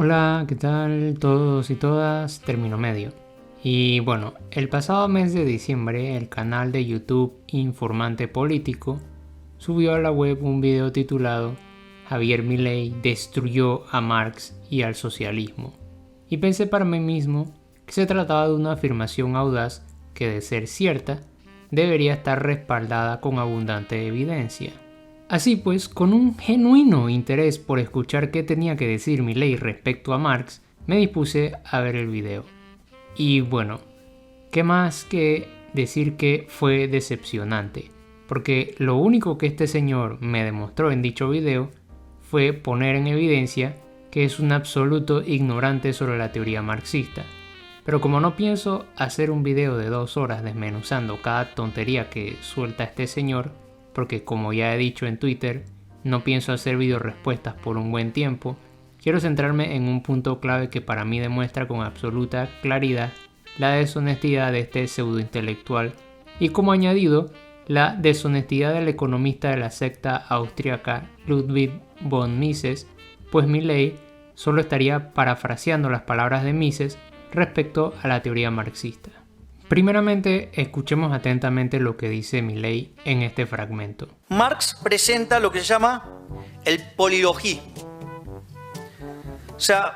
Hola, ¿qué tal todos y todas? Término medio. Y bueno, el pasado mes de diciembre el canal de YouTube Informante Político subió a la web un video titulado Javier Milei destruyó a Marx y al socialismo. Y pensé para mí mismo que se trataba de una afirmación audaz que, de ser cierta, debería estar respaldada con abundante evidencia. Así pues, con un genuino interés por escuchar qué tenía que decir Milei respecto a Marx, me dispuse a ver el video. Y bueno, qué más que decir que fue decepcionante, porque lo único que este señor me demostró en dicho video fue poner en evidencia que es un absoluto ignorante sobre la teoría marxista. Pero como no pienso hacer un video de 2 horas desmenuzando cada tontería que suelta este señor, porque como ya he dicho en Twitter, no pienso hacer video respuestas por un buen tiempo, quiero centrarme en un punto clave que para mí demuestra con absoluta claridad la deshonestidad de este pseudointelectual y, como añadido, la deshonestidad del economista de la secta austríaca Ludwig von Mises, pues Milei solo estaría parafraseando las palabras de Mises respecto a la teoría marxista. Primeramente, escuchemos atentamente lo que dice Milei en este fragmento. Marx presenta lo que se llama el polilogismo. O sea,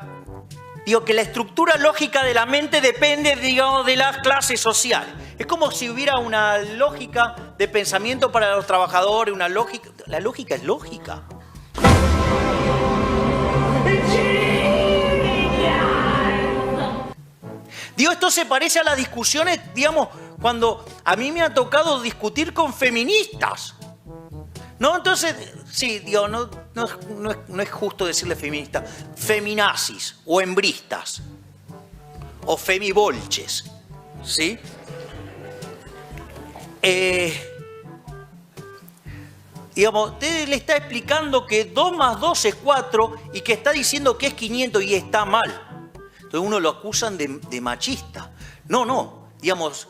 digo que la estructura lógica de la mente depende, digamos, de la clase social. Es como si hubiera una lógica de pensamiento para los trabajadores, una lógica. La lógica es lógica. Digo, esto se parece a las discusiones, digamos, cuando a mí me ha tocado discutir con feministas. ¿No? Entonces, sí, digo, no es justo decirle feministas, feminazis o hembristas o femibolches, ¿sí? Digamos, usted le está explicando que 2 más 2 es 4 y que está diciendo que es 500 y está mal. Entonces uno lo acusan de machista. No, digamos,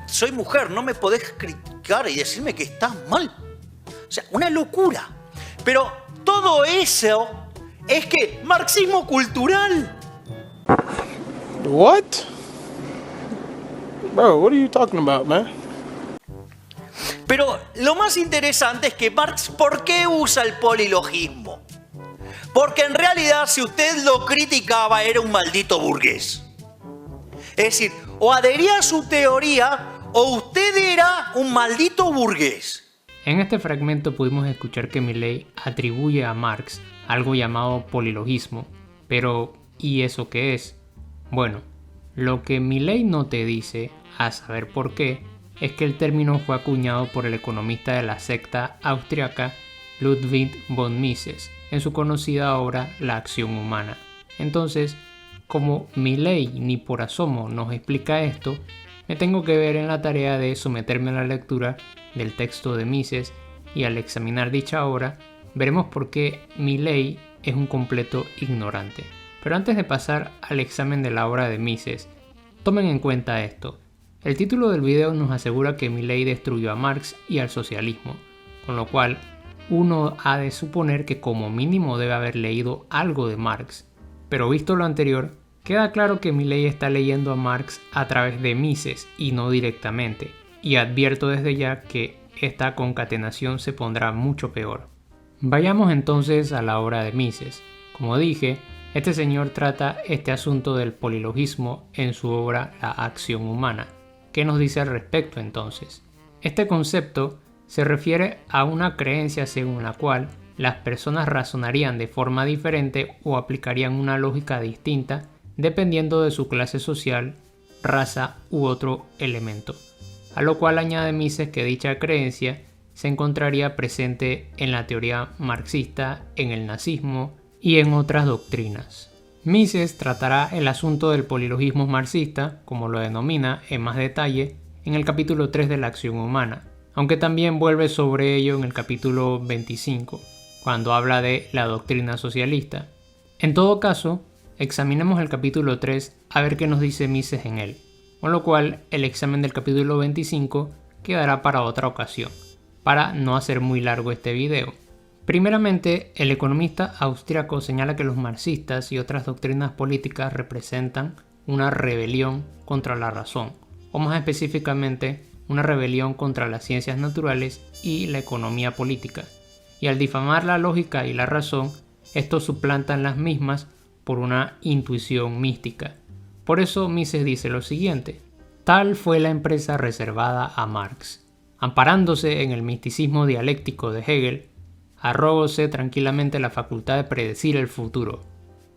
soy mujer, no me podés criticar y decirme que estás mal. O sea, una locura. Pero todo eso es que marxismo cultural. What? Bro, what are you talking about, man? Pero lo más interesante es que Marx, ¿por qué usa el polilogismo? Porque en realidad, si usted lo criticaba, era un maldito burgués. Es decir, o adhería a su teoría o usted era un maldito burgués. En este fragmento pudimos escuchar que Milei atribuye a Marx algo llamado polilogismo. Pero, ¿y eso qué es? Bueno, lo que Milei no te dice, a saber por qué, es que el término fue acuñado por el economista de la secta austriaca Ludwig von Mises en su conocida obra La acción humana. Entonces, como Milei ni por asomo nos explica esto, me tengo que ver en la tarea de someterme a la lectura del texto de Mises y al examinar dicha obra, veremos por qué Milei es un completo ignorante. Pero antes de pasar al examen de la obra de Mises, tomen en cuenta esto. El título del video nos asegura que Milei destruyó a Marx y al socialismo, con lo cual uno ha de suponer que como mínimo debe haber leído algo de Marx. Pero visto lo anterior, queda claro que Milei está leyendo a Marx a través de Mises y no directamente, y advierto desde ya que esta concatenación se pondrá mucho peor. Vayamos entonces a la obra de Mises. Como dije, este señor trata este asunto del polilogismo en su obra La acción humana. ¿Qué nos dice al respecto entonces? Este concepto se refiere a una creencia según la cual las personas razonarían de forma diferente o aplicarían una lógica distinta dependiendo de su clase social, raza u otro elemento. A lo cual añade Mises que dicha creencia se encontraría presente en la teoría marxista, en el nazismo y en otras doctrinas. Mises tratará el asunto del polilogismo marxista, como lo denomina, en más detalle en el capítulo 3 de la acción humana, aunque también vuelve sobre ello en el capítulo 25, cuando habla de la doctrina socialista. En todo caso, examinemos el capítulo 3 a ver qué nos dice Mises en él, con lo cual el examen del capítulo 25 quedará para otra ocasión, para no hacer muy largo este video. Primeramente, el economista austríaco señala que los marxistas y otras doctrinas políticas representan una rebelión contra la razón, o más específicamente, una rebelión contra las ciencias naturales y la economía política. Y al difamar la lógica y la razón, estos suplantan las mismas por una intuición mística. Por eso Mises dice lo siguiente: tal fue la empresa reservada a Marx. Amparándose en el misticismo dialéctico de Hegel, arrógose tranquilamente la facultad de predecir el futuro.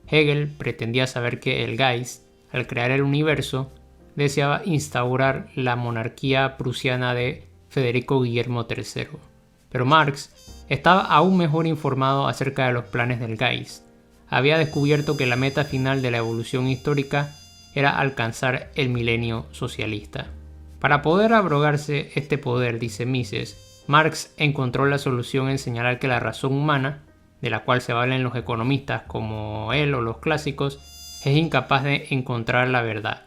Hegel pretendía saber que el Geist, al crear el universo, deseaba instaurar la monarquía prusiana de Federico Guillermo III. Pero Marx estaba aún mejor informado acerca de los planes del Geist. Había descubierto que la meta final de la evolución histórica era alcanzar el milenio socialista. Para poder abrogarse este poder, dice Mises, Marx encontró la solución en señalar que la razón humana, de la cual se valen los economistas como él o los clásicos, es incapaz de encontrar la verdad.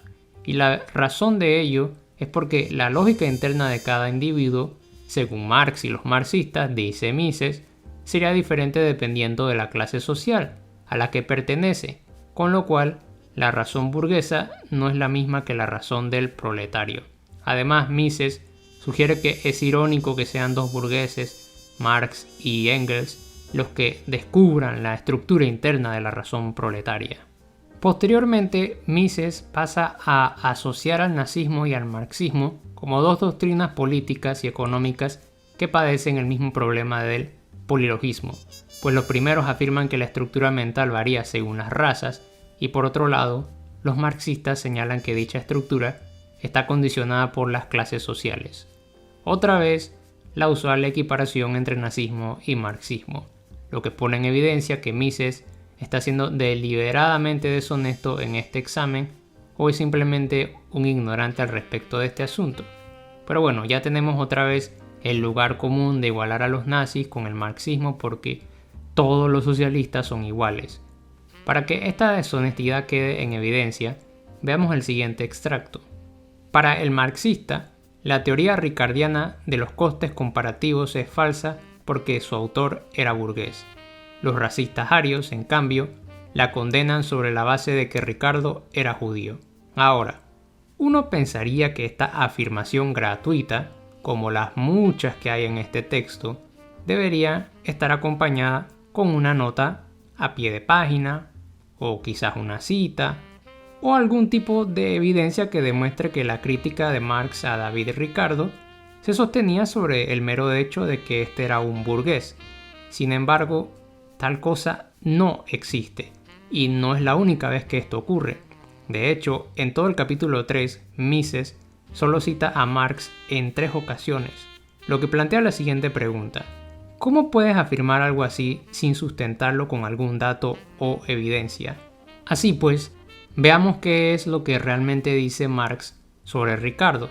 Y la razón de ello es porque la lógica interna de cada individuo, según Marx y los marxistas, dice Mises, sería diferente dependiendo de la clase social a la que pertenece, con lo cual la razón burguesa no es la misma que la razón del proletario. Además, Mises sugiere que es irónico que sean dos burgueses, Marx y Engels, los que descubran la estructura interna de la razón proletaria. Posteriormente, Mises pasa a asociar al nazismo y al marxismo como dos doctrinas políticas y económicas que padecen el mismo problema del polilogismo, pues los primeros afirman que la estructura mental varía según las razas y por otro lado, los marxistas señalan que dicha estructura está condicionada por las clases sociales. Otra vez, la usual equiparación entre nazismo y marxismo, lo que pone en evidencia que Mises está siendo deliberadamente deshonesto en este examen o es simplemente un ignorante al respecto de este asunto. Pero bueno, ya tenemos otra vez el lugar común de igualar a los nazis con el marxismo porque todos los socialistas son iguales. Para que esta deshonestidad quede en evidencia, veamos el siguiente extracto. Para el marxista, la teoría ricardiana de los costes comparativos es falsa porque su autor era burgués. Los racistas arios, en cambio, la condenan sobre la base de que Ricardo era judío. Ahora, uno pensaría que esta afirmación gratuita, como las muchas que hay en este texto, debería estar acompañada con una nota a pie de página, o quizás una cita, o algún tipo de evidencia que demuestre que la crítica de Marx a David Ricardo se sostenía sobre el mero hecho de que este era un burgués. Sin embargo, tal cosa no existe, y no es la única vez que esto ocurre. De hecho, en todo el capítulo 3, Mises solo cita a Marx en 3 ocasiones, lo que plantea la siguiente pregunta: ¿cómo puedes afirmar algo así sin sustentarlo con algún dato o evidencia? Así pues, veamos qué es lo que realmente dice Marx sobre Ricardo,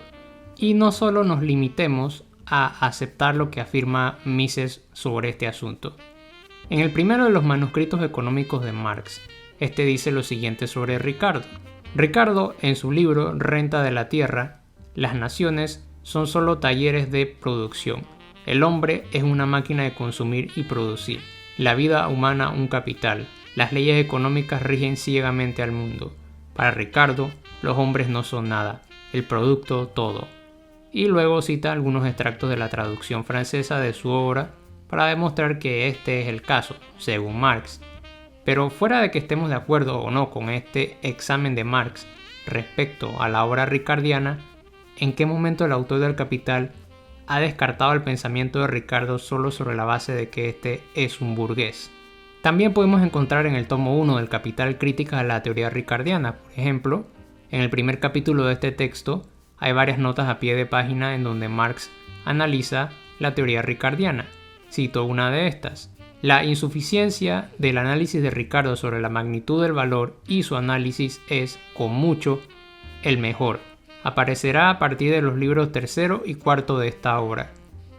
y no solo nos limitemos a aceptar lo que afirma Mises sobre este asunto. En el primero de los manuscritos económicos de Marx, este dice lo siguiente sobre Ricardo. Ricardo, en su libro Renta de la Tierra, las naciones son solo talleres de producción. El hombre es una máquina de consumir y producir. La vida humana un capital. Las leyes económicas rigen ciegamente al mundo. Para Ricardo, los hombres no son nada, el producto todo. Y luego cita algunos extractos de la traducción francesa de su obra para demostrar que este es el caso, según Marx. Pero fuera de que estemos de acuerdo o no con este examen de Marx respecto a la obra ricardiana, ¿en qué momento el autor del Capital ha descartado el pensamiento de Ricardo solo sobre la base de que este es un burgués? También podemos encontrar en el tomo 1 del Capital críticas a la teoría ricardiana. Por ejemplo, en el primer capítulo de este texto hay varias notas a pie de página en donde Marx analiza la teoría ricardiana. Cito una de estas: la insuficiencia del análisis de Ricardo sobre la magnitud del valor y su análisis es, con mucho, el mejor. Aparecerá a partir de los libros 3 y 4 de esta obra.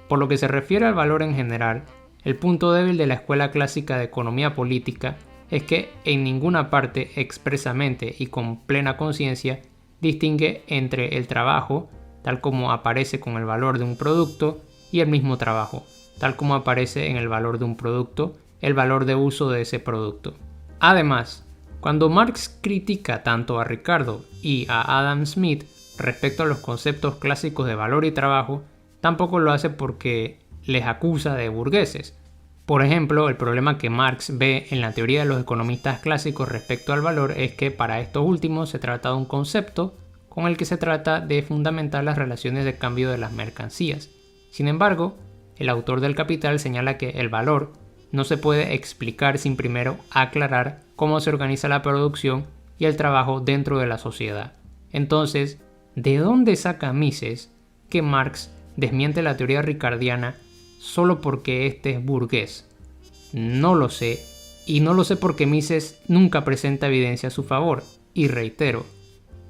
Por lo que se refiere al valor en general, el punto débil de la escuela clásica de economía política es que en ninguna parte expresamente y con plena conciencia distingue entre el trabajo, tal como aparece con el valor de un producto, y el mismo trabajo. tal como aparece en el valor de un producto, el valor de uso de ese producto. Además, cuando Marx critica tanto a Ricardo y a Adam Smith respecto a los conceptos clásicos de valor y trabajo, tampoco lo hace porque les acusa de burgueses. Por ejemplo, el problema que Marx ve en la teoría de los economistas clásicos respecto al valor es que para estos últimos se trata de un concepto con el que se trata de fundamentar las relaciones de cambio de las mercancías. Sin embargo, el autor del Capital señala que el valor no se puede explicar sin primero aclarar cómo se organiza la producción y el trabajo dentro de la sociedad. Entonces, ¿de dónde saca Mises que Marx desmiente la teoría ricardiana solo porque este es burgués? No lo sé, y no lo sé porque Mises nunca presenta evidencia a su favor, y reitero,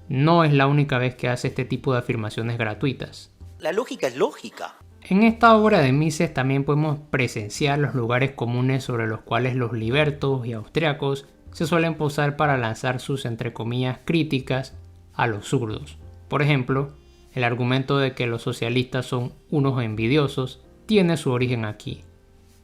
no es la única vez que hace este tipo de afirmaciones gratuitas. La lógica es lógica. En esta obra de Mises también podemos presenciar los lugares comunes sobre los cuales los libertos y austriacos se suelen posar para lanzar sus entre comillas críticas a los zurdos. Por ejemplo, el argumento de que los socialistas son unos envidiosos tiene su origen aquí.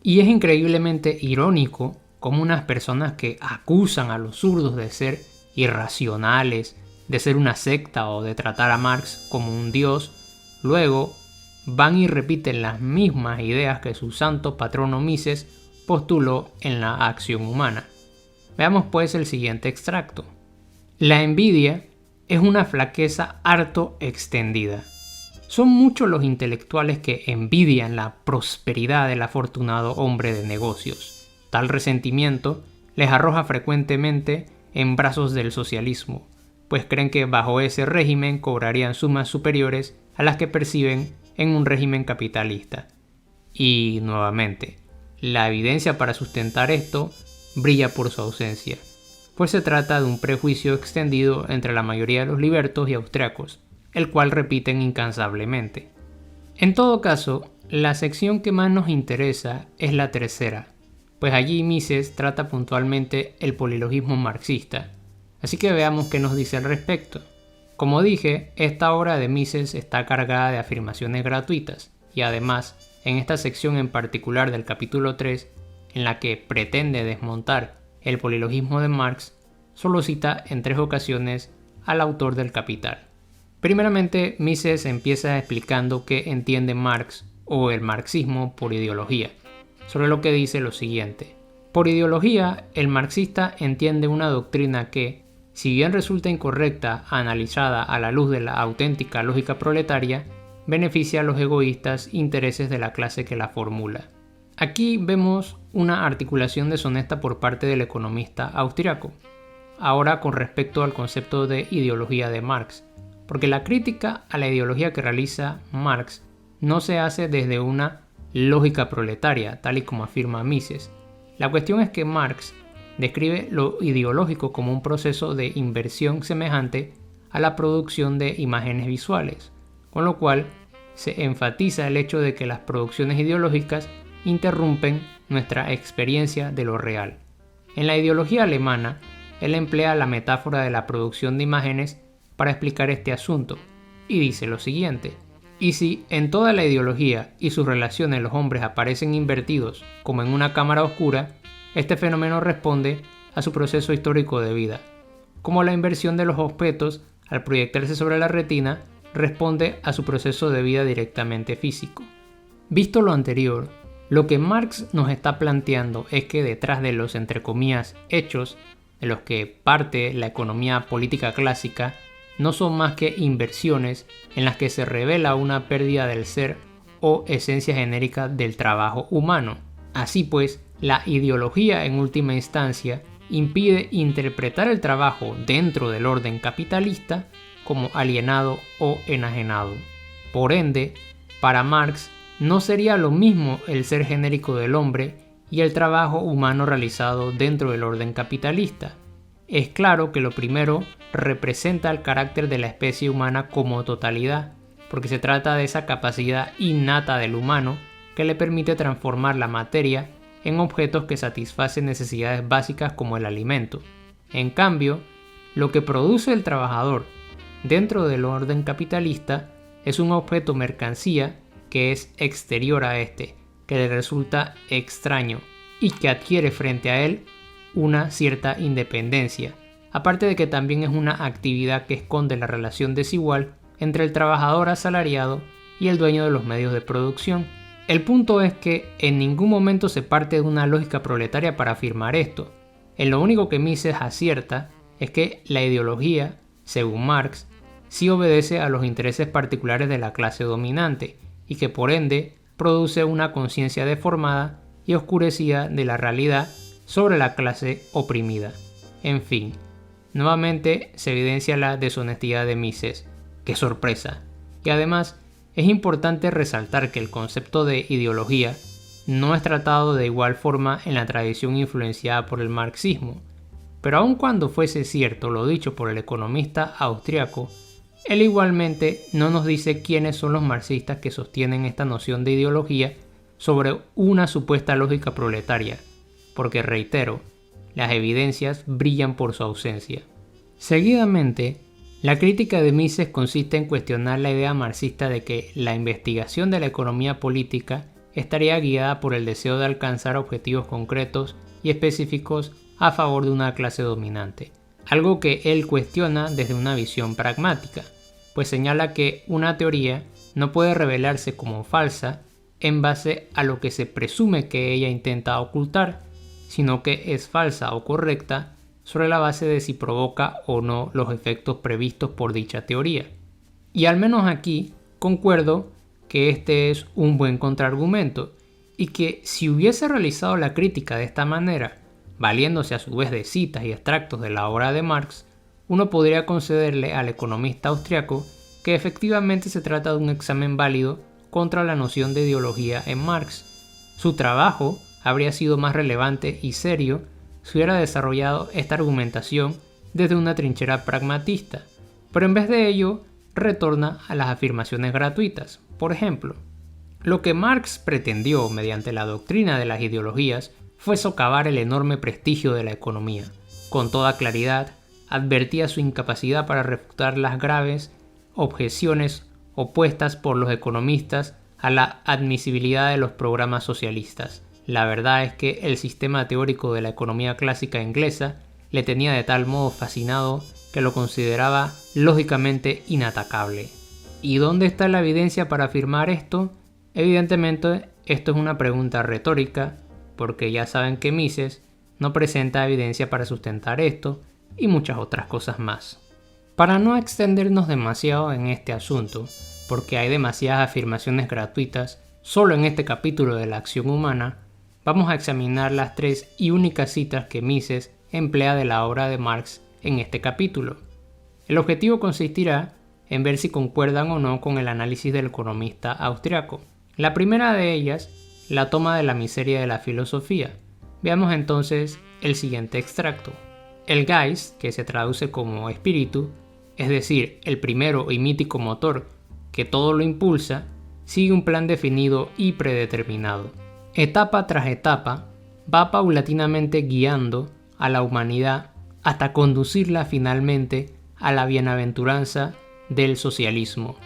Y es increíblemente irónico cómo unas personas que acusan a los zurdos de ser irracionales, de ser una secta o de tratar a Marx como un dios, luego van y repiten las mismas ideas que su santo patrono Mises postuló en la acción humana. Veamos pues el siguiente extracto. La envidia es una flaqueza harto extendida. Son muchos los intelectuales que envidian la prosperidad del afortunado hombre de negocios. Tal resentimiento les arroja frecuentemente en brazos del socialismo, pues creen que bajo ese régimen cobrarían sumas superiores a las que perciben en un régimen capitalista. Y nuevamente, la evidencia para sustentar esto brilla por su ausencia, pues se trata de un prejuicio extendido entre la mayoría de los libertos y austriacos, el cual repiten incansablemente. En todo caso, la sección que más nos interesa es la tercera, pues allí Mises trata puntualmente el polilogismo marxista, así que veamos qué nos dice al respecto. Como dije, esta obra de Mises está cargada de afirmaciones gratuitas y además, en esta sección en particular del capítulo 3, en la que pretende desmontar el polilogismo de Marx, solo cita en 3 ocasiones al autor del Capital. Primeramente, Mises empieza explicando qué entiende Marx o el marxismo por ideología, sobre lo que dice lo siguiente. Por ideología, el marxista entiende una doctrina que, si bien resulta incorrecta analizada a la luz de la auténtica lógica proletaria, beneficia a los egoístas intereses de la clase que la formula. Aquí vemos una articulación deshonesta por parte del economista austriaco. Ahora con respecto al concepto de ideología de Marx, porque la crítica a la ideología que realiza Marx no se hace desde una lógica proletaria, tal y como afirma Mises. La cuestión es que Marx describe lo ideológico como un proceso de inversión semejante a la producción de imágenes visuales, con lo cual se enfatiza el hecho de que las producciones ideológicas interrumpen nuestra experiencia de lo real. En la ideología alemana, él emplea la metáfora de la producción de imágenes para explicar este asunto, y dice lo siguiente: y si en toda la ideología y sus relaciones los hombres aparecen invertidos como en una cámara oscura, este fenómeno responde a su proceso histórico de vida, como la inversión de los objetos al proyectarse sobre la retina responde a su proceso de vida directamente físico. Visto lo anterior, lo que Marx nos está planteando es que detrás de los entre comillas hechos de los que parte la economía política clásica no son más que inversiones en las que se revela una pérdida del ser o esencia genérica del trabajo humano. Así pues, la ideología en última instancia impide interpretar el trabajo dentro del orden capitalista como alienado o enajenado. Por ende, para Marx no sería lo mismo el ser genérico del hombre y el trabajo humano realizado dentro del orden capitalista. Es claro que lo primero representa el carácter de la especie humana como totalidad, porque se trata de esa capacidad innata del humano que le permite transformar la materia en objetos que satisfacen necesidades básicas como el alimento. En cambio, lo que produce el trabajador dentro del orden capitalista es un objeto mercancía que es exterior a este, que le resulta extraño y que adquiere frente a él una cierta independencia, aparte de que también es una actividad que esconde la relación desigual entre el trabajador asalariado y el dueño de los medios de producción. El punto es que en ningún momento se parte de una lógica proletaria para afirmar esto. En lo único que Mises acierta es que la ideología, según Marx, sí obedece a los intereses particulares de la clase dominante y que por ende produce una conciencia deformada y oscurecida de la realidad sobre la clase oprimida. En fin, nuevamente se evidencia la deshonestidad de Mises. ¡Qué sorpresa! Y además, es importante resaltar que el concepto de ideología no es tratado de igual forma en la tradición influenciada por el marxismo, pero aun cuando fuese cierto lo dicho por el economista austriaco, él igualmente no nos dice quiénes son los marxistas que sostienen esta noción de ideología sobre una supuesta lógica proletaria, porque reitero, las evidencias brillan por su ausencia. Seguidamente, la crítica de Mises consiste en cuestionar la idea marxista de que la investigación de la economía política estaría guiada por el deseo de alcanzar objetivos concretos y específicos a favor de una clase dominante, algo que él cuestiona desde una visión pragmática, pues señala que una teoría no puede revelarse como falsa en base a lo que se presume que ella intenta ocultar, sino que es falsa o correcta sobre la base de si provoca o no los efectos previstos por dicha teoría. Y al menos aquí concuerdo que este es un buen contraargumento y que si hubiese realizado la crítica de esta manera, valiéndose a su vez de citas y extractos de la obra de Marx, uno podría concederle al economista austriaco que efectivamente se trata de un examen válido contra la noción de ideología en Marx. Su trabajo habría sido más relevante y serio si hubiera desarrollado esta argumentación desde una trinchera pragmatista, pero en vez de ello retorna a las afirmaciones gratuitas. Por ejemplo, lo que Marx pretendió mediante la doctrina de las ideologías fue socavar el enorme prestigio de la economía. Con toda claridad, advertía su incapacidad para refutar las graves objeciones opuestas por los economistas a la admisibilidad de los programas socialistas. La verdad es que el sistema teórico de la economía clásica inglesa le tenía de tal modo fascinado que lo consideraba lógicamente inatacable. ¿Y dónde está la evidencia para afirmar esto? Evidentemente, esto es una pregunta retórica, porque ya saben que Mises no presenta evidencia para sustentar esto y muchas otras cosas más. Para no extendernos demasiado en este asunto, porque hay demasiadas afirmaciones gratuitas solo en este capítulo de la acción humana, vamos a examinar las 3 y únicas citas que Mises emplea de la obra de Marx en este capítulo. El objetivo consistirá en ver si concuerdan o no con el análisis del economista austriaco. La primera de ellas la toma de la miseria de la filosofía. Veamos entonces el siguiente extracto. El Geist, que se traduce como espíritu, es decir, el primero y mítico motor que todo lo impulsa, sigue un plan definido y predeterminado. Etapa tras etapa, va paulatinamente guiando a la humanidad hasta conducirla finalmente a la bienaventuranza del socialismo.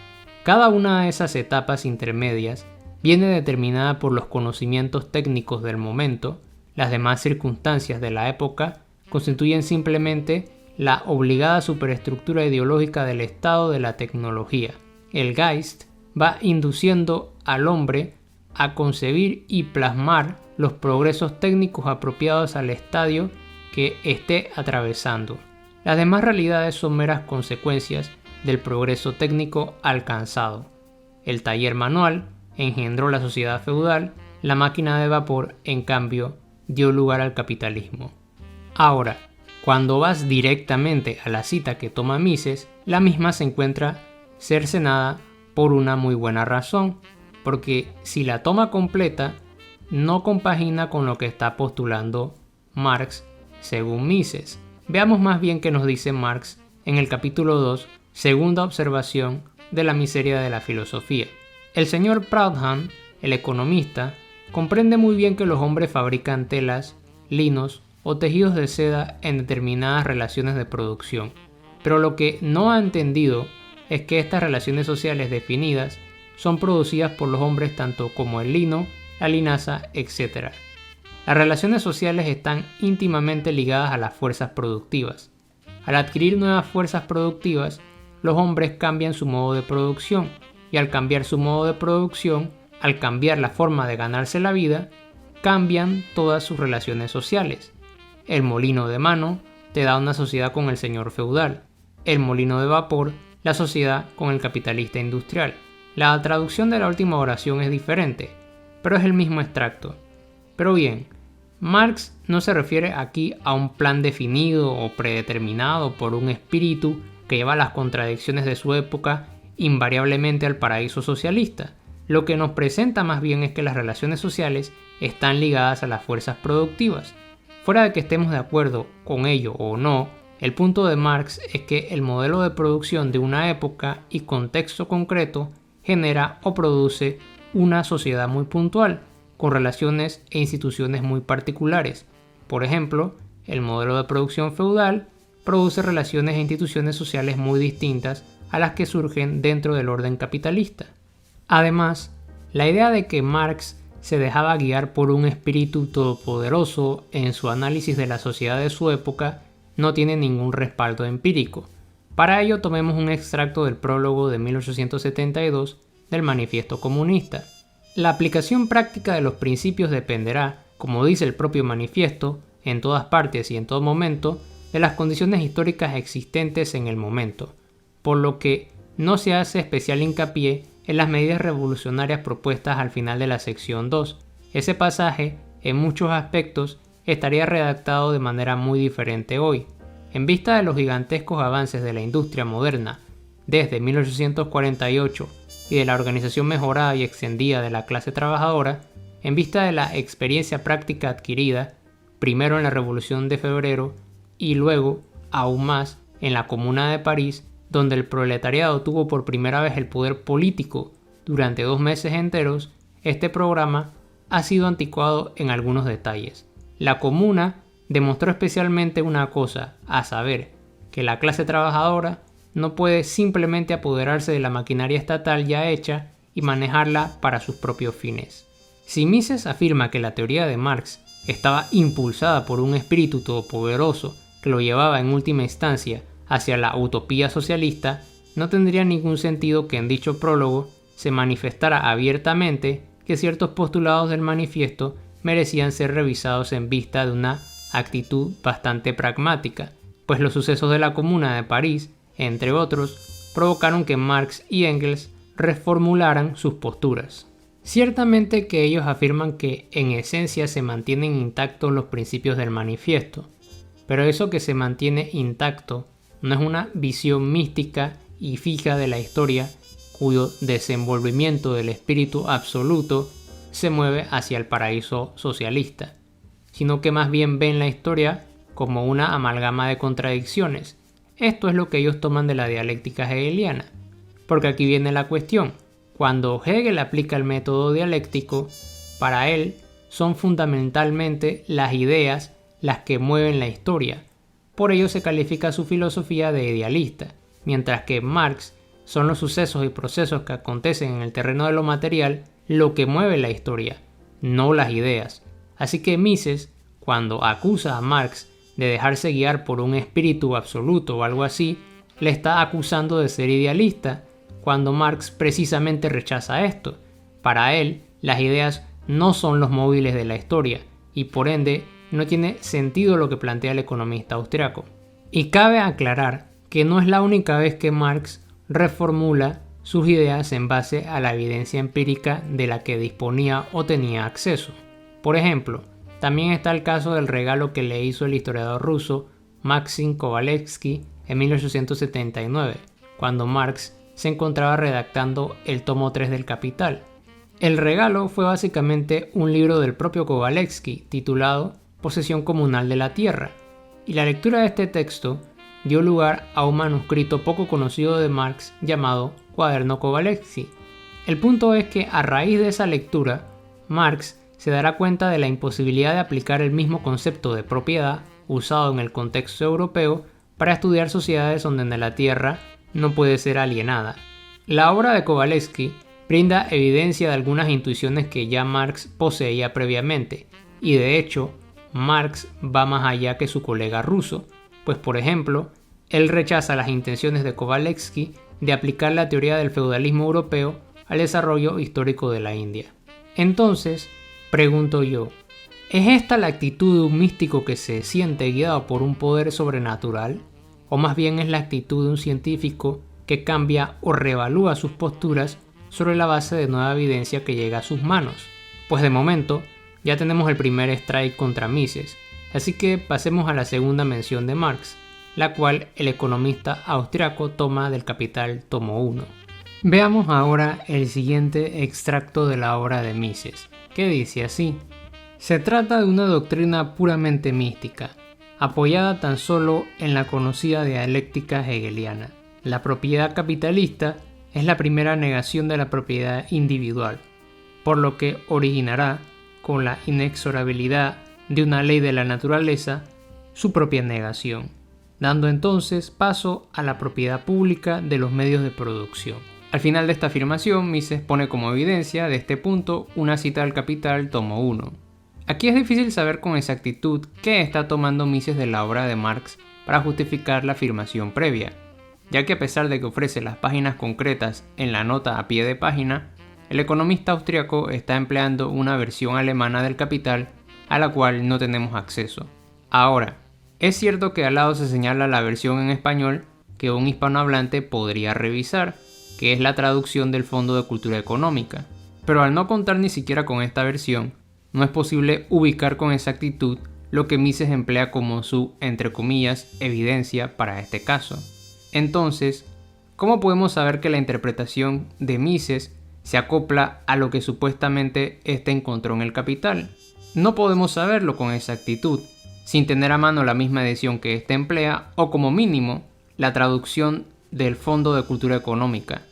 Cada una de esas etapas intermedias viene determinada por los conocimientos técnicos del momento. Las demás circunstancias de la época constituyen simplemente la obligada superestructura ideológica del estado de la tecnología. El Geist va induciendo al hombre a concebir y plasmar los progresos técnicos apropiados al estadio que esté atravesando. Las demás realidades son meras consecuencias del progreso técnico alcanzado. El taller manual engendró la sociedad feudal, la máquina de vapor, en cambio, dio lugar al capitalismo. Ahora, cuando vas directamente a la cita que toma Mises, la misma se encuentra cercenada por una muy buena razón, porque si la toma completa, no compagina con lo que está postulando Marx según Mises. Veamos más bien qué nos dice Marx en el capítulo 2, segunda observación de la miseria de la filosofía. El señor Proudhon, el economista, comprende muy bien que los hombres fabrican telas, linos o tejidos de seda en determinadas relaciones de producción, pero lo que no ha entendido es que estas relaciones sociales definidas son producidas por los hombres tanto como el lino la linaza, etc. Las relaciones sociales están íntimamente ligadas a las fuerzas productivas. Al adquirir nuevas fuerzas productivas, los hombres cambian su modo de producción, y al cambiar su modo de producción, al cambiar la forma de ganarse la vida, cambian todas sus relaciones sociales. El molino de mano te da una sociedad con el señor feudal, el molino de vapor, la sociedad con el capitalista industrial. La traducción de la última oración es diferente, pero es el mismo extracto. Pero bien, Marx no se refiere aquí a un plan definido o predeterminado por un espíritu que lleva las contradicciones de su época invariablemente al paraíso socialista. Lo que nos presenta más bien es que las relaciones sociales están ligadas a las fuerzas productivas. Fuera de que estemos de acuerdo con ello o no, el punto de Marx es que el modelo de producción de una época y contexto concreto genera o produce una sociedad muy puntual, con relaciones e instituciones muy particulares. Por ejemplo, el modelo de producción feudal produce relaciones e instituciones sociales muy distintas a las que surgen dentro del orden capitalista. Además, la idea de que Marx se dejaba guiar por un espíritu todopoderoso en su análisis de la sociedad de su época no tiene ningún respaldo empírico. Para ello tomemos un extracto del prólogo de 1872 del Manifiesto Comunista. La aplicación práctica de los principios dependerá, como dice el propio manifiesto, en todas partes y en todo momento, de las condiciones históricas existentes en el momento, por lo que no se hace especial hincapié en las medidas revolucionarias propuestas al final de la sección 2. Ese pasaje, en muchos aspectos, estaría redactado de manera muy diferente hoy. En vista de los gigantescos avances de la industria moderna desde 1848 y de la organización mejorada y extendida de la clase trabajadora, en vista de la experiencia práctica adquirida, primero en la Revolución de Febrero y luego, aún más, en la Comuna de París, donde el proletariado tuvo por primera vez el poder político durante 2 meses enteros, este programa ha sido anticuado en algunos detalles. La Comuna demostró especialmente una cosa, a saber, que la clase trabajadora no puede simplemente apoderarse de la maquinaria estatal ya hecha y manejarla para sus propios fines. Si Mises afirma que la teoría de Marx estaba impulsada por un espíritu todopoderoso que lo llevaba en última instancia hacia la utopía socialista, no tendría ningún sentido que en dicho prólogo se manifestara abiertamente que ciertos postulados del manifiesto merecían ser revisados en vista de una actitud bastante pragmática, pues los sucesos de la Comuna de París, entre otros, provocaron que Marx y Engels reformularan sus posturas. Ciertamente que ellos afirman que en esencia se mantienen intactos los principios del manifiesto, pero eso que se mantiene intacto no es una visión mística y fija de la historia cuyo desenvolvimiento del espíritu absoluto se mueve hacia el paraíso socialista, sino que más bien ven la historia como una amalgama de contradicciones. Esto es lo que ellos toman de la dialéctica hegeliana, porque aquí viene la cuestión. Cuando Hegel aplica el método dialéctico, para él son fundamentalmente las ideas las que mueven la historia. Por ello se califica su filosofía de idealista, mientras que Marx son los sucesos y procesos que acontecen en el terreno de lo material lo que mueve la historia, no las ideas. Así que Mises, cuando acusa a Marx de dejarse guiar por un espíritu absoluto o algo así, le está acusando de ser idealista, cuando Marx precisamente rechaza esto. Para él, las ideas no son los móviles de la historia, y por ende no tiene sentido lo que plantea el economista austriaco. Y cabe aclarar que no es la única vez que Marx reformula sus ideas en base a la evidencia empírica de la que disponía o tenía acceso. Por ejemplo, también está el caso del regalo que le hizo el historiador ruso Maxim Kovalevsky en 1879, cuando Marx se encontraba redactando el tomo 3 del Capital. El regalo fue básicamente un libro del propio Kovalevsky titulado Posesión Comunal de la Tierra, y la lectura de este texto dio lugar a un manuscrito poco conocido de Marx llamado Cuaderno Kovalevsky. El punto es que a raíz de esa lectura, Marx se dará cuenta de la imposibilidad de aplicar el mismo concepto de propiedad usado en el contexto europeo para estudiar sociedades donde la tierra no puede ser alienada. La obra de Kovalevsky brinda evidencia de algunas intuiciones que ya Marx poseía previamente, y de hecho, Marx va más allá que su colega ruso, pues por ejemplo, él rechaza las intenciones de Kovalevsky de aplicar la teoría del feudalismo europeo al desarrollo histórico de la India. Entonces, pregunto yo, ¿es esta la actitud de un místico que se siente guiado por un poder sobrenatural? ¿O más bien es la actitud de un científico que cambia o reevalúa sus posturas sobre la base de nueva evidencia que llega a sus manos? Pues de momento, ya tenemos el primer strike contra Mises, así que pasemos a la segunda mención de Marx, la cual el economista austriaco toma del Capital tomo 1. Veamos ahora el siguiente extracto de la obra de Mises, que dice así: se trata de una doctrina puramente mística, apoyada tan solo en la conocida dialéctica hegeliana. La propiedad capitalista es la primera negación de la propiedad individual, por lo que originará, con la inexorabilidad de una ley de la naturaleza, su propia negación, dando entonces paso a la propiedad pública de los medios de producción. Al final de esta afirmación, Mises pone como evidencia de este punto una cita del Capital tomo 1. Aquí es difícil saber con exactitud qué está tomando Mises de la obra de Marx para justificar la afirmación previa, ya que a pesar de que ofrece las páginas concretas en la nota a pie de página, el economista austriaco está empleando una versión alemana del Capital a la cual no tenemos acceso. Ahora, es cierto que al lado se señala la versión en español que un hispanohablante podría revisar, que es la traducción del Fondo de Cultura Económica, pero al no contar ni siquiera con esta versión, no es posible ubicar con exactitud lo que Mises emplea como su, entre comillas, evidencia para este caso. Entonces, ¿cómo podemos saber que la interpretación de Mises se acopla a lo que supuestamente éste encontró en el Capital? No podemos saberlo con exactitud, sin tener a mano la misma edición que éste emplea, o como mínimo, la traducción del Fondo de Cultura Económica,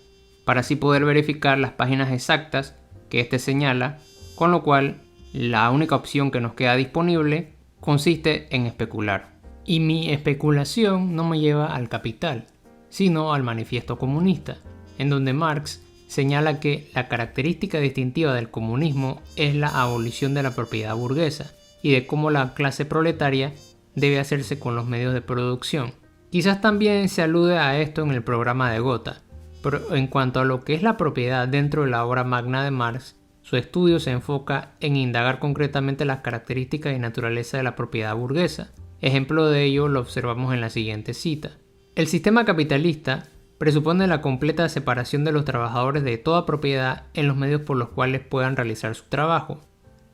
para así poder verificar las páginas exactas que éste señala, con lo cual la única opción que nos queda disponible consiste en especular. Y mi especulación no me lleva al Capital, sino al Manifiesto Comunista, en donde Marx señala que la característica distintiva del comunismo es la abolición de la propiedad burguesa y de cómo la clase proletaria debe hacerse con los medios de producción. Quizás también se alude a esto en el programa de Gotha, pero en cuanto a lo que es la propiedad dentro de la obra magna de Marx, su estudio se enfoca en indagar concretamente las características y naturaleza de la propiedad burguesa. Ejemplo de ello lo observamos en la siguiente cita. El sistema capitalista presupone la completa separación de los trabajadores de toda propiedad en los medios por los cuales puedan realizar su trabajo.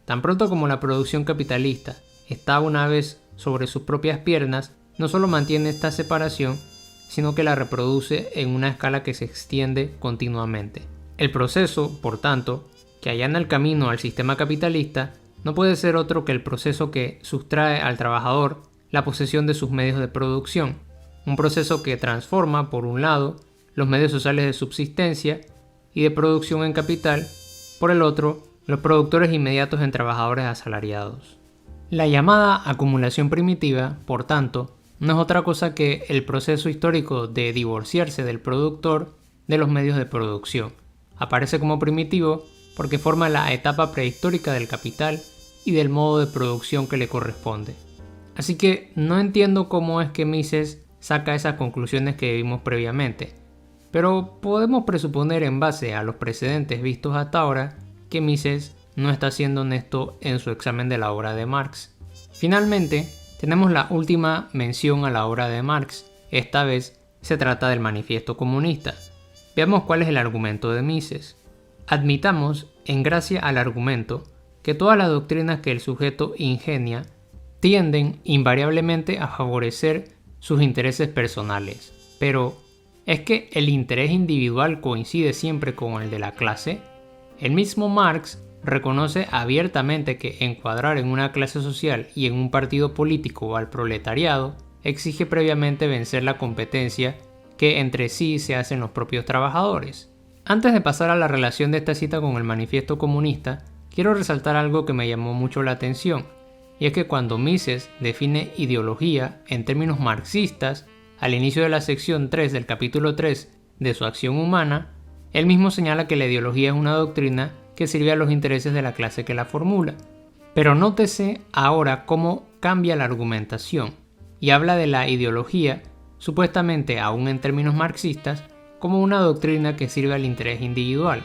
Tan pronto como la producción capitalista está una vez sobre sus propias piernas, no solo mantiene esta separación, sino que la reproduce en una escala que se extiende continuamente. El proceso, por tanto, que allana el camino al sistema capitalista no puede ser otro que el proceso que sustrae al trabajador la posesión de sus medios de producción, un proceso que transforma, por un lado, los medios sociales de subsistencia y de producción en capital, por el otro, los productores inmediatos en trabajadores asalariados. La llamada acumulación primitiva, por tanto, no es otra cosa que el proceso histórico de divorciarse del productor de los medios de producción. Aparece como primitivo porque forma la etapa prehistórica del capital y del modo de producción que le corresponde. Así que no entiendo cómo es que Mises saca esas conclusiones que vimos previamente, pero podemos presuponer en base a los precedentes vistos hasta ahora que Mises no está siendo honesto en su examen de la obra de Marx. Finalmente, tenemos la última mención a la obra de Marx. Esta vez se trata del Manifiesto Comunista. Veamos cuál es el argumento de Mises. Admitamos, en gracia al argumento, que todas las doctrinas que el sujeto ingenia tienden invariablemente a favorecer sus intereses personales. Pero, ¿es que el interés individual coincide siempre con el de la clase? El mismo Marx reconoce abiertamente que encuadrar en una clase social y en un partido político al proletariado exige previamente vencer la competencia que entre sí se hacen los propios trabajadores. Antes de pasar a la relación de esta cita con el Manifiesto Comunista, quiero resaltar algo que me llamó mucho la atención, y es que cuando Mises define ideología en términos marxistas, al inicio de la sección 3 del capítulo 3 de su acción humana, Él mismo señala que la ideología es una doctrina que sirve a los intereses de la clase que la formula. Pero nótese ahora cómo cambia la argumentación y habla de la ideología, supuestamente aún en términos marxistas, como una doctrina que sirve al interés individual,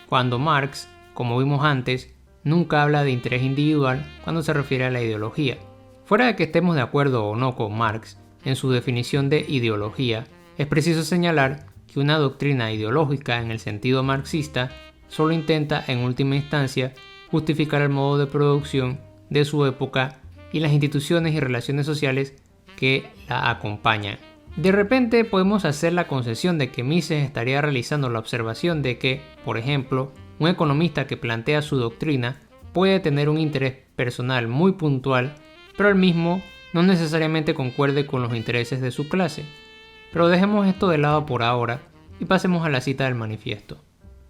cuando Marx, como vimos antes, nunca habla de interés individual cuando se refiere a la ideología. Fuera de que estemos de acuerdo o no con Marx en su definición de ideología, es preciso señalar que una doctrina ideológica en el sentido marxista solo intenta en última instancia justificar el modo de producción de su época y las instituciones y relaciones sociales que la acompañan. De repente podemos hacer la concesión de que Mises estaría realizando la observación de que, por ejemplo, un economista que plantea su doctrina puede tener un interés personal muy puntual, pero el mismo no necesariamente concuerde con los intereses de su clase. Pero dejemos esto de lado por ahora y pasemos a la cita del manifiesto.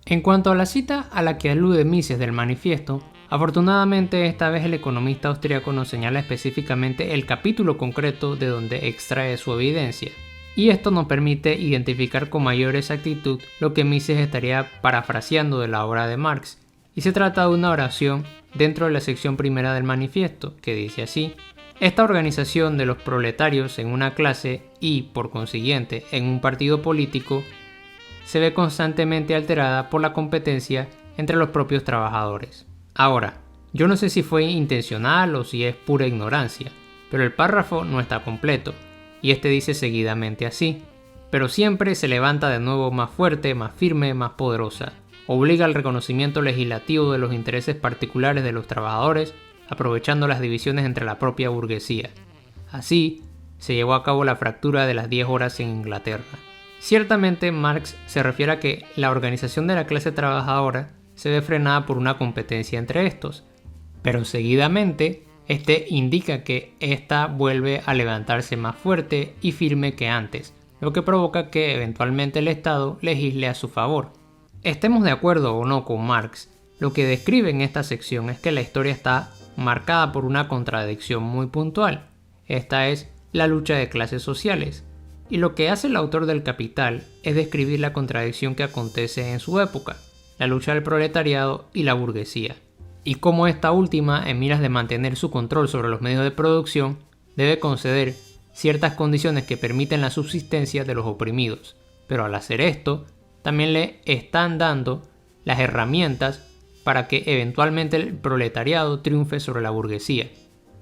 En cuanto a la cita a la que alude Mises del manifiesto, afortunadamente esta vez el economista austríaco nos señala específicamente el capítulo concreto de donde extrae su evidencia, y esto nos permite identificar con mayor exactitud lo que Mises estaría parafraseando de la obra de Marx, y se trata de una oración dentro de la sección primera del manifiesto, que dice así: esta organización de los proletarios en una clase y, por consiguiente, en un partido político, se ve constantemente alterada por la competencia entre los propios trabajadores. Ahora, yo no sé si fue intencional o si es pura ignorancia, pero el párrafo no está completo, y este dice seguidamente así: pero siempre se levanta de nuevo más fuerte, más firme, más poderosa, obliga al reconocimiento legislativo de los intereses particulares de los trabajadores, aprovechando las divisiones entre la propia burguesía. Así, se llevó a cabo la fractura de las 10 horas en Inglaterra. Ciertamente Marx se refiere a que la organización de la clase trabajadora se ve frenada por una competencia entre estos, pero seguidamente este indica que ésta vuelve a levantarse más fuerte y firme que antes, lo que provoca que eventualmente el Estado legisle a su favor. Estemos de acuerdo o no con Marx, lo que describe en esta sección es que la historia está marcada por una contradicción muy puntual. Esta es la lucha de clases sociales. Y lo que hace el autor del Capital es describir la contradicción que acontece en su época, la lucha del proletariado y la burguesía, y cómo esta última, en miras de mantener su control sobre los medios de producción, debe conceder ciertas condiciones que permiten la subsistencia de los oprimidos, pero al hacer esto, también le están dando las herramientas para que eventualmente el proletariado triunfe sobre la burguesía.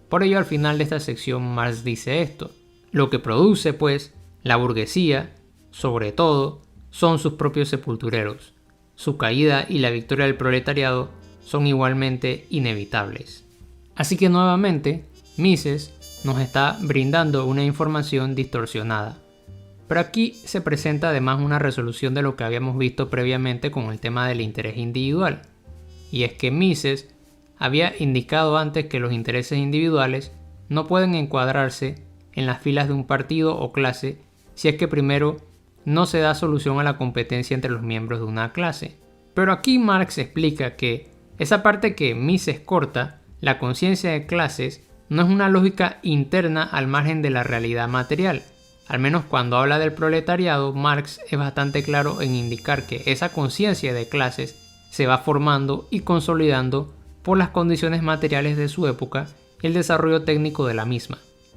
Por ello, al final de esta sección Marx dice esto: lo que produce, pues, la burguesía, sobre todo, son sus propios sepultureros. Su caída y la victoria del proletariado son igualmente inevitables. Así que nuevamente, Mises nos está brindando una información distorsionada. Pero aquí se presenta además una resolución de lo que habíamos visto previamente con el tema del interés individual. Y es que Mises había indicado antes que los intereses individuales no pueden encuadrarse en las filas de un partido o clase si es que primero no se da solución a la competencia entre los miembros de una clase. Pero aquí Marx explica que esa parte que Mises corta, la conciencia de clases, no es una lógica interna al margen de la realidad material. Al menos cuando habla del proletariado, Marx es bastante claro en indicar que esa conciencia de clases se va formando y consolidando por las condiciones materiales de su época y el desarrollo técnico de la misma.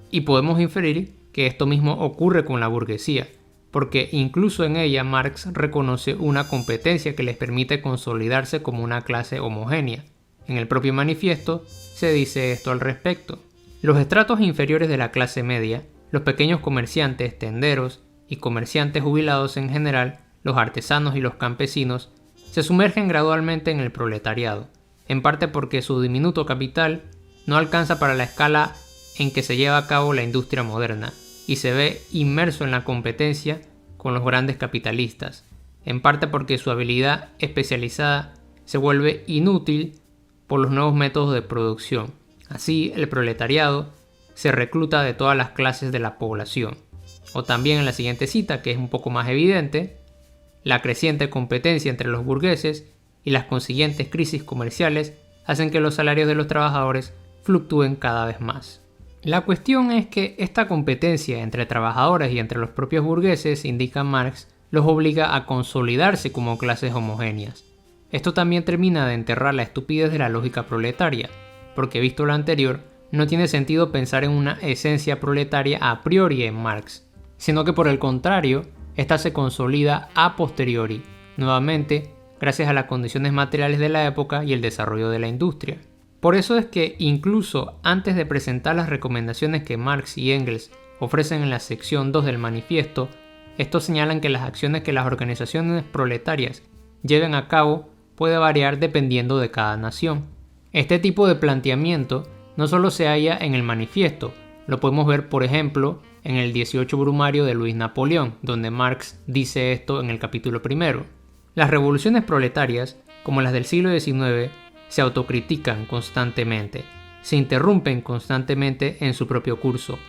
Y podemos inferir que esto mismo ocurre con la burguesía, porque incluso en ella Marx reconoce una competencia que les permite consolidarse como una clase homogénea. En el propio manifiesto se dice esto al respecto. Los estratos inferiores de la clase media, los pequeños comerciantes, tenderos y comerciantes jubilados en general, los artesanos y los campesinos, se sumergen gradualmente en el proletariado, en parte porque su diminuto capital no alcanza para la escala en que se lleva a cabo la industria moderna, y se ve inmerso en la competencia con los grandes capitalistas, en parte porque su habilidad especializada se vuelve inútil por los nuevos métodos de producción. Así, el proletariado se recluta de todas las clases de la población. O también en la siguiente cita, que es un poco más evidente, la creciente competencia entre los burgueses y las consiguientes crisis comerciales hacen que los salarios de los trabajadores fluctúen cada vez más. La cuestión es que esta competencia entre trabajadores y entre los propios burgueses, indica Marx, los obliga a consolidarse como clases homogéneas. Esto también termina de enterrar la estupidez de la lógica proletaria, porque visto lo anterior, no tiene sentido pensar en una esencia proletaria a priori en Marx, sino que por el contrario, esta se consolida a posteriori, nuevamente gracias a las condiciones materiales de la época y el desarrollo de la industria. Por eso es que incluso antes de presentar las recomendaciones que Marx y Engels ofrecen en la sección 2 del manifiesto, estos señalan que las acciones que las organizaciones proletarias lleven a cabo puede variar dependiendo de cada nación. Este tipo de planteamiento no solo se halla en el manifiesto, lo podemos ver por ejemplo en el 18 Brumario de Luis Napoleón, donde Marx dice esto en el capítulo 1. Las revoluciones proletarias, como las del siglo XIX, se autocritican constantemente, se interrumpen constantemente en su propio curso,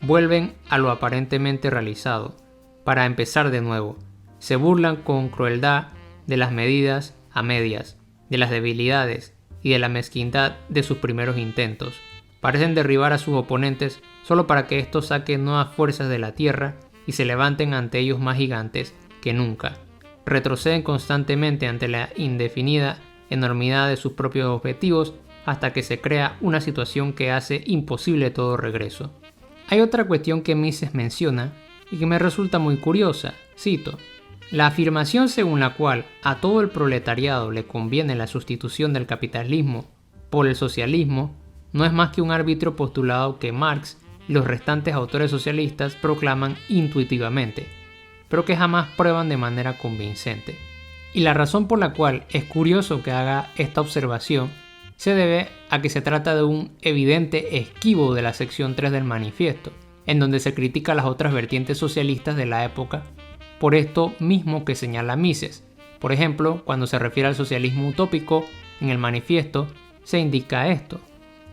vuelven a lo aparentemente realizado, para empezar de nuevo, se burlan con crueldad de las medidas a medias, de las debilidades y de la mezquindad de sus primeros intentos. Parecen derribar a sus oponentes solo para que estos saquen nuevas fuerzas de la tierra y se levanten ante ellos más gigantes que nunca. Retroceden constantemente ante la indefinida enormidad de sus propios objetivos hasta que se crea una situación que hace imposible todo regreso. Hay otra cuestión que Mises menciona y que me resulta muy curiosa, cito: la afirmación según la cual a todo el proletariado le conviene la sustitución del capitalismo por el socialismo no es más que un arbitrio postulado que Marx y los restantes autores socialistas proclaman intuitivamente, pero que jamás prueban de manera convincente. Y la razón por la cual es curioso que haga esta observación se debe a que se trata de un evidente esquivo de la sección 3 del manifiesto, en donde se critica las otras vertientes socialistas de la época por esto mismo que señala Mises. Por ejemplo, cuando se refiere al socialismo utópico, en el manifiesto se indica esto.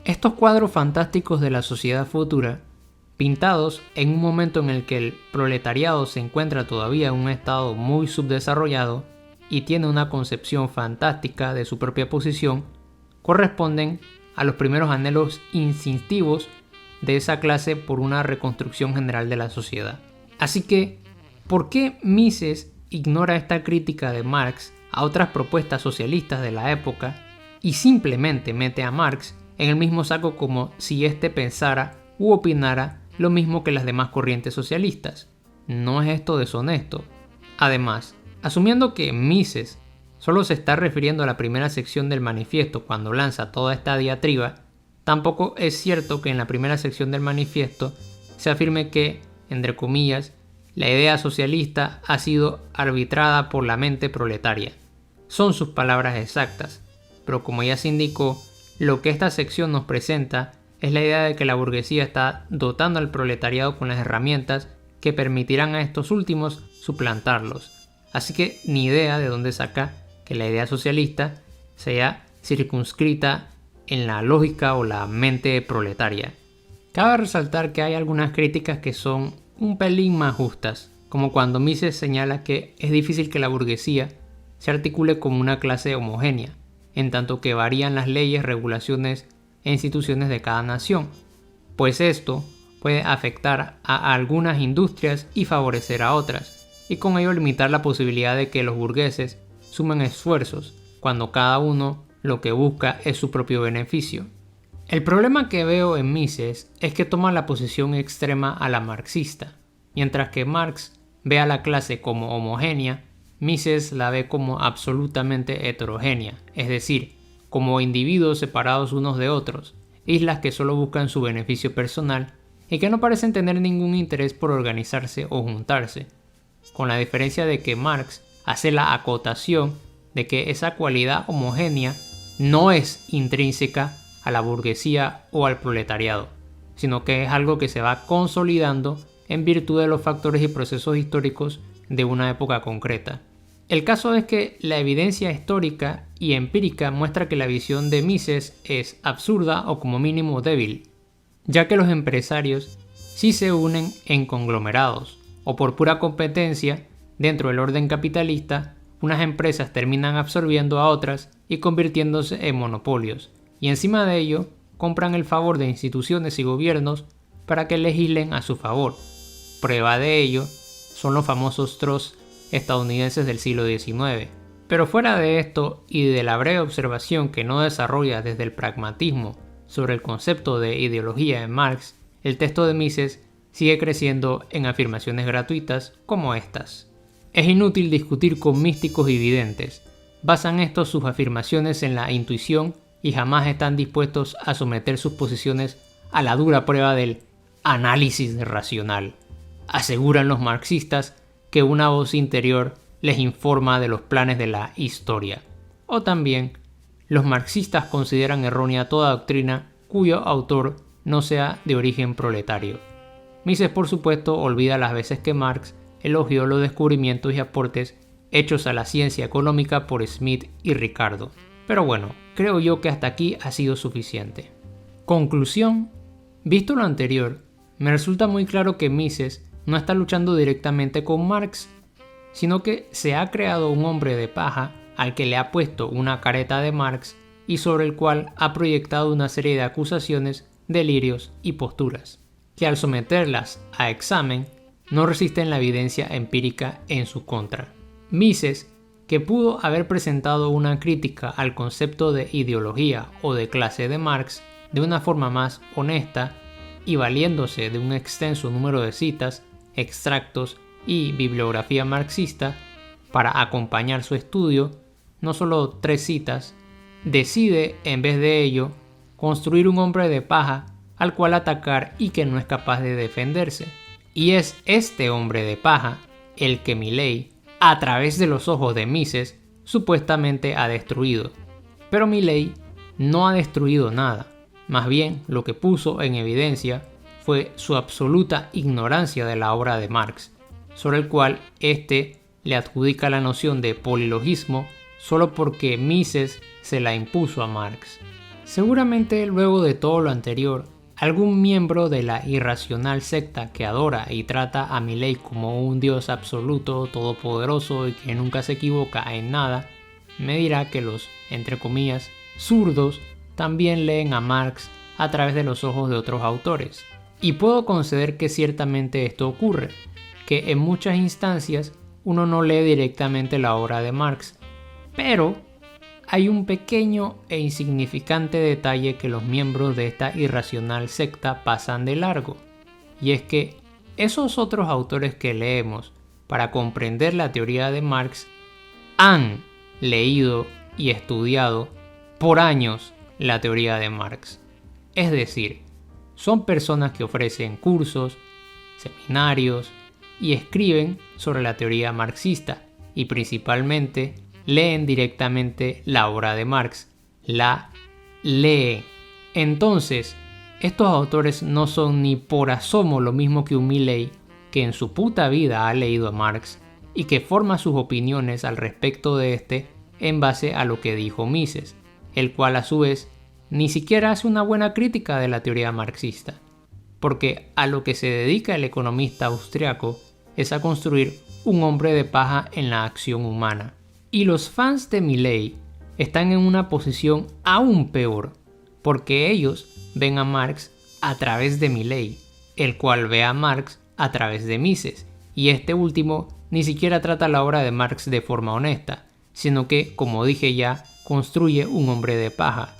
Estos cuadros fantásticos de la sociedad futura, pintados en un momento en el que el proletariado se encuentra todavía en un estado muy subdesarrollado y tiene una concepción fantástica de su propia posición, corresponden a los primeros anhelos instintivos de esa clase por una reconstrucción general de la sociedad. Así que, ¿por qué Mises ignora esta crítica de Marx a otras propuestas socialistas de la época y simplemente mete a Marx en el mismo saco como si éste pensara u opinara lo mismo que las demás corrientes socialistas? ¿No es esto deshonesto? Además, asumiendo que Mises solo se está refiriendo a la primera sección del manifiesto cuando lanza toda esta diatriba, tampoco es cierto que en la primera sección del manifiesto se afirme que, entre comillas, la idea socialista ha sido arbitrada por la mente proletaria. Son sus palabras exactas, pero como ya se indicó, lo que esta sección nos presenta es la idea de que la burguesía está dotando al proletariado con las herramientas que permitirán a estos últimos suplantarlos. Así que ni idea de dónde saca que la idea socialista sea circunscrita en la lógica o la mente proletaria. Cabe resaltar que hay algunas críticas que son un pelín más justas, como cuando Mises señala que es difícil que la burguesía se articule como una clase homogénea, en tanto que varían las leyes, regulaciones e instituciones de cada nación, pues esto puede afectar a algunas industrias y favorecer a otras, y con ello limitar la posibilidad de que los burgueses sumen esfuerzos cuando cada uno lo que busca es su propio beneficio. El problema que veo en Mises es que toma la posición extrema a la marxista. Mientras que Marx ve a la clase como homogénea, Mises la ve como absolutamente heterogénea, es decir, como individuos separados unos de otros, islas que solo buscan su beneficio personal y que no parecen tener ningún interés por organizarse o juntarse, con la diferencia de que Marx hace la acotación de que esa cualidad homogénea no es intrínseca a la burguesía o al proletariado, sino que es algo que se va consolidando en virtud de los factores y procesos históricos de una época concreta. El caso es que la evidencia histórica y empírica muestra que la visión de Mises es absurda o como mínimo débil, ya que los empresarios sí se unen en conglomerados, o por pura competencia, dentro del orden capitalista, unas empresas terminan absorbiendo a otras y convirtiéndose en monopolios, y encima de ello compran el favor de instituciones y gobiernos para que legislen a su favor. Prueba de ello son los famosos trusts estadounidenses del siglo XIX. Pero fuera de esto y de la breve observación que no desarrolla desde el pragmatismo sobre el concepto de ideología de Marx, el texto de Mises sigue creciendo en afirmaciones gratuitas como estas. Es inútil discutir con místicos y videntes. Basan estos sus afirmaciones en la intuición y jamás están dispuestos a someter sus posiciones a la dura prueba del análisis racional. Aseguran los marxistas que una voz interior les informa de los planes de la historia. O también, los marxistas consideran errónea toda doctrina cuyo autor no sea de origen proletario. Mises, por supuesto, olvida las veces que Marx elogió los descubrimientos y aportes hechos a la ciencia económica por Smith y Ricardo. Pero bueno, creo yo que hasta aquí ha sido suficiente. Conclusión: visto lo anterior, me resulta muy claro que Mises no está luchando directamente con Marx, sino que se ha creado un hombre de paja al que le ha puesto una careta de Marx y sobre el cual ha proyectado una serie de acusaciones, delirios y posturas, que al someterlas a examen no resisten la evidencia empírica en su contra. Mises, que pudo haber presentado una crítica al concepto de ideología o de clase de Marx de una forma más honesta y valiéndose de un extenso número de citas, extractos y bibliografía marxista para acompañar su estudio, no solo 3 citas, decide en vez de ello construir un hombre de paja al cual atacar y que no es capaz de defenderse. Y es este hombre de paja el que Milley, a través de los ojos de Mises, supuestamente ha destruido. Pero Milley no ha destruido nada, más bien lo que puso en evidencia fue su absoluta ignorancia de la obra de Marx, sobre el cual éste le adjudica la noción de polilogismo solo porque Mises se la impuso a Marx. Seguramente luego de todo lo anterior, algún miembro de la irracional secta que adora y trata a Milley como un dios absoluto, todopoderoso y que nunca se equivoca en nada, me dirá que los, entre comillas, zurdos también leen a Marx a través de los ojos de otros autores. Y puedo conceder que ciertamente esto ocurre, que en muchas instancias uno no lee directamente la obra de Marx, pero hay un pequeño e insignificante detalle que los miembros de esta irracional secta pasan de largo, y es que esos otros autores que leemos para comprender la teoría de Marx han leído y estudiado por años la teoría de Marx. Es decir, son personas que ofrecen cursos, seminarios y escriben sobre la teoría marxista y principalmente leen directamente la obra de Marx, la leen. Entonces, estos autores no son ni por asomo lo mismo que un Milley que en su puta vida ha leído a Marx y que forma sus opiniones al respecto de este en base a lo que dijo Mises, el cual a su vez ni siquiera hace una buena crítica de la teoría marxista, porque a lo que se dedica el economista austriaco es a construir un hombre de paja en la acción humana. Y los fans de Milley están en una posición aún peor, porque ellos ven a Marx a través de Milley, el cual ve a Marx a través de Mises, y este último ni siquiera trata la obra de Marx de forma honesta, sino que, como dije ya, construye un hombre de paja.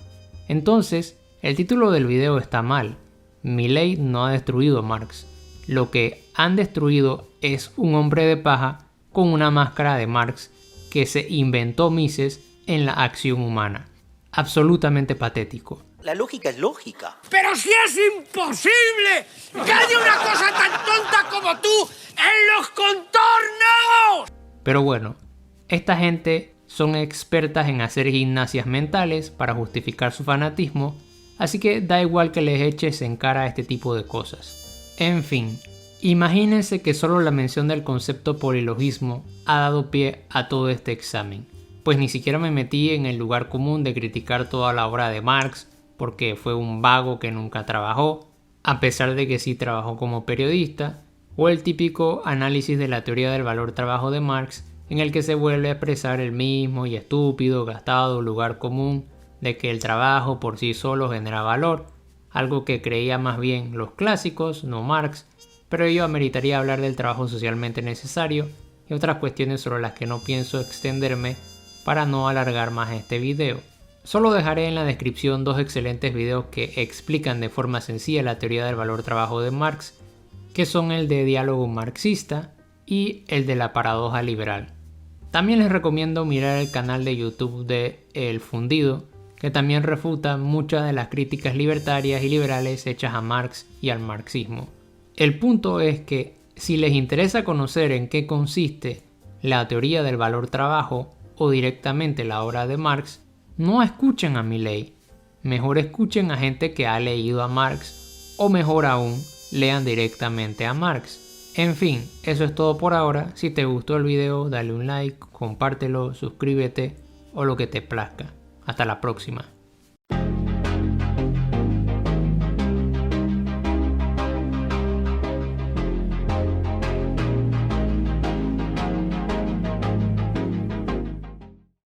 Entonces, el título del video está mal. Milley no ha destruido a Marx. Lo que han destruido es un hombre de paja con una máscara de Marx que se inventó Mises en la acción humana. Absolutamente patético. La lógica es lógica. ¡Pero si es imposible que haya una cosa tan tonta como tú en los contornos! Pero bueno, esta gente son expertas en hacer gimnasias mentales para justificar su fanatismo, así que da igual que les eches en cara este tipo de cosas. En fin, imagínense que solo la mención del concepto polilogismo ha dado pie a todo este examen, pues ni siquiera me metí en el lugar común de criticar toda la obra de Marx porque fue un vago que nunca trabajó, a pesar de que sí trabajó como periodista, o el típico análisis de la teoría del valor-trabajo de Marx, en el que se vuelve a expresar el mismo y estúpido, gastado lugar común de que el trabajo por sí solo genera valor, algo que creía más bien los clásicos, no Marx, pero ello ameritaría hablar del trabajo socialmente necesario, y otras cuestiones sobre las que no pienso extenderme para no alargar más este video. Solo dejaré en la descripción 2 excelentes videos que explican de forma sencilla la teoría del valor-trabajo de Marx, que son el de Diálogo Marxista y el de la paradoja liberal. También les recomiendo mirar el canal de YouTube de El Fundido, que también refuta muchas de las críticas libertarias y liberales hechas a Marx y al marxismo. El punto es que si les interesa conocer en qué consiste la teoría del valor-trabajo o directamente la obra de Marx, no escuchen a Milley, mejor escuchen a gente que ha leído a Marx, o mejor aún, lean directamente a Marx. En fin, eso es todo por ahora. Si te gustó el video, dale un like, compártelo, suscríbete o lo que te plazca. Hasta la próxima.